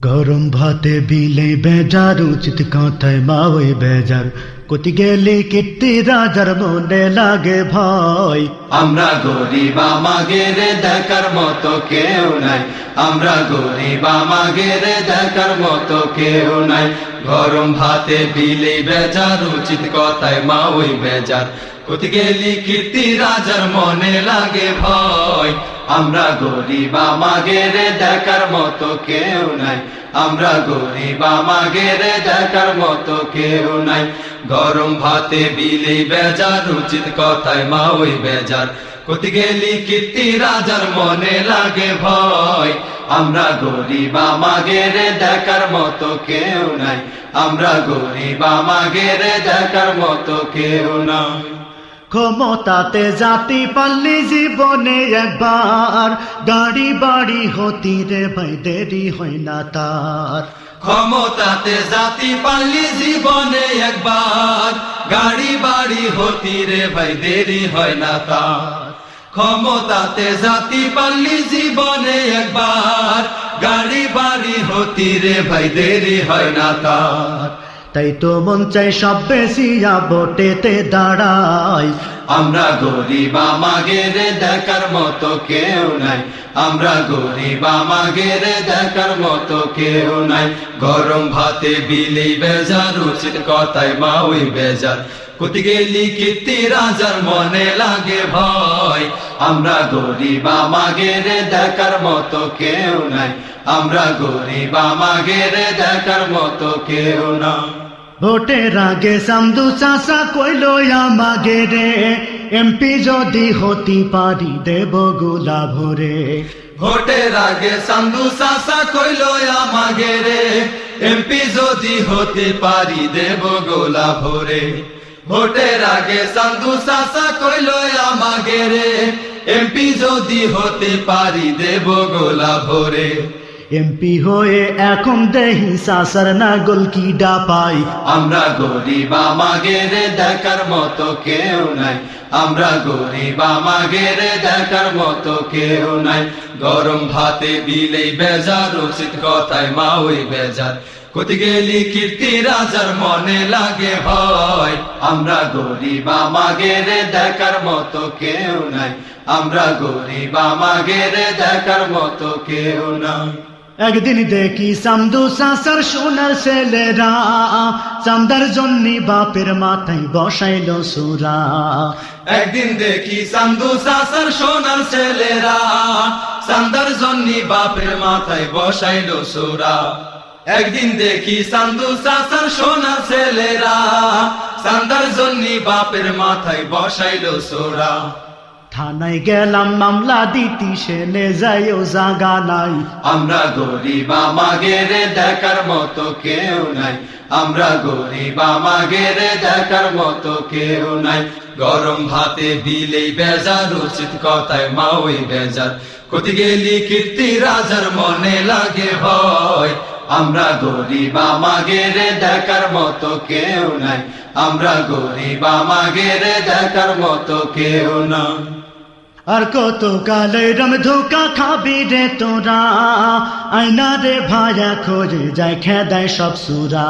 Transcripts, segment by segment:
গরম ভাতে বিলে বেজার উচিত কথায় মা ওই বেজার কতি গেলে কীর্তি রাজার মনে লাগে ভয়। আমরা গরিব আমাগের দেখার মতো কেউ নাই, আমরা গরিব আমাগের দেখার মতো কেউ নাই। গরম ভাতে বিলে বেজার উচিত কথায় মা ওই বেজার কতি গেলি কীর্তি রাজার মনে লাগে ভয়। আমরা গরিব আমাগের দেখার মতো কেউ নাই, আমরা গরিব আমাগের দেখার মতো কেউ নাই। গরম ভাতে বিলে বেজার উচিত কথায় মা ওই বেজার কতি গেলি কীর্তি রাজার মনে লাগে ভয়। আমরা গরিব আমাগের দেখার মতো কেউ নাই, আমরা গরিব আমাগের দেখার মতো কেউ নাই। ক্ষমতাতে জাতি পারলে জীবনে একবার গাড়ি বাড়ি হতি রে ভাই দেরি হয় না তার। ক্ষমতাতে জাতি পারলি জীবনে একবার গাড়ি বাড়ি হতি রে ভাই দেরি হয় না তার। ক্ষমতাতে জাতি পারলি জীবনে একবার গাড়ি বাড়ি হতি রে ভাই দেরি হয় না তার। তাই তো মন চাই সব বেশিয়া ভোটেতে দাঁড়াই। আমরা গরিব আমাগের দেখার মতো কেউ নাই, আমরা গরিব আমাগের দেখার মতো কেউ নাই। গরম ভাতে বিলি বেজার উচিত কথায় মা ওই বেজার কতি গেলি কীর্তি রাজার মনে লাগে ভয়। আমরা গরিব আমাগের দেখার মতো কেউ নাই, আমরা গরিব আমাগের দেখার মতো কেউ নাই। ভোটের আগে সামদু চাষা কইল আমাগে রে এমপি যদি হতি পারি দেব গোলা ভরে। ভোটের আগে সামদু চাষা কইল আমাগে রে এমপি যদি হতে পারি দেব গোলা ভরে। ভোটের আগে সামদু চাষা কইল আমাগে রে এমপি যদি হতে পারি দেব গোলা ভরে। এমপি হয়ে এখন দেহি সাসার নাগল কি ডাপাই। আমরা গরিব আমাগের দেখার মতো কেউ নাই, আমরা গরিব আমাগের দেখার মতো কেউ নাই। গরম ভাতে বিলে বেজার উচিত কথায় মা ওই বেজার কতি গেলি কীর্তি রাজার মনে লাগে ভয়। আমরা গরিব আমাগের দেখার মতো কেউ নাই, আমরা গরিব আমাগের দেখার মতো কেউ নাই। একদিন দেখি সামদু চাষার সোনার ছেলেরা চান্দার জন্যে বাপের মাথায় বসাইল সুরা। একদিন দেখি সামদু চাষার সোনার ছেলেরা চান্দার জন্য বাপের মাথায় বসাইল সুরা। একদিন দেখি সামদু চাষার সোনার ছেলেরা চান্দার জন্য বাপের মাথায় বসাইল সুরা। থানায় গেলাম মামলা দিতি সেনে যাইও জাগা নাই। আমরা গরিব আমাগের দেখার মতো কেউ নাই, আমরা গরিব আমাগের দেখার মতো কেউ নাই। গরম ভাতে বিলে বেজার উচিত কথায় মা ওই বেজার কতি গেলি কীর্তি রাজার মনে লাগে ভয়। আমরা গরিব আমাগের দেখার মতো কেউ নাই, আমরা গরিব আমাগের দেখার মতো কেউ নাই। আর কত কালে রম ধোকা খাবি রে তোরা আয়না রে ভায়া খোঁজে যায় খেদায় সব সুরা।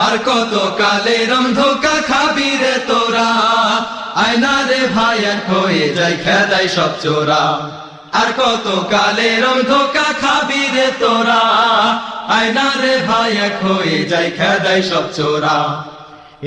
আর কত কালে রম ধোকা খাবি রে তোরা আয়না রে ভাইয়া হয়ে যায় খেদায় সব চোরা। আর কত কালে রম ধোকা খাবি রে তোরা আয়না রে ভাইয়া হয়ে যায় খেদায় সব চোরা।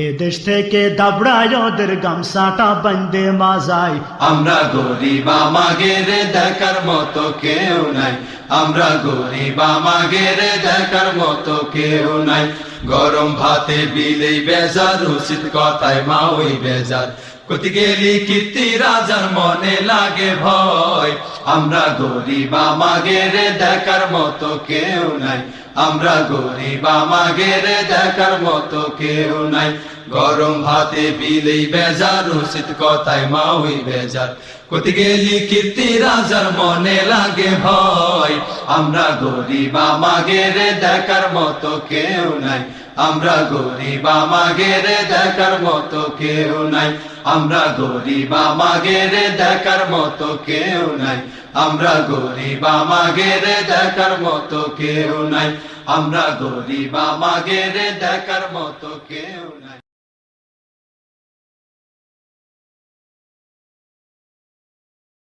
এ দেশ থেকে দাবড়ায় ওদের গামছাটা বান্ধে মাজায়। আমরা গরিব আমাগের দেখার মতো কেউ নাই, আমরা গরিব আমাগের দেখার মতো কেউ নাই। গরম ভাতে বিলে বেজার উচিত কথায় মা ওই বেজার কতি গেলি কীর্তি রাজার মনে লাগে ভয়। আমরা গরিব আমাগের দেখার মতো কেউ নাই, আমরা গরিব আমাগের দেখার মতো কেউ নাই। গরম ভাতে বিলে বেজার উচিত কথায় মা ওই বেজার কতি গেলি কীর্তি রাজার মনে লাগে ভয়। আমরা গরিব আমাগের দেখার মতো কেউ নাই, আমরা গরিব আমাগের দেখার মতো কেউ নাই, আমরা গরিব আমাগের দেখার মতো কেউ নাই, আমরা গরিব আমাদের দেখার মতো কেউ নাই আমরা গরিব আমাদের দেখার মতো কেউ নাই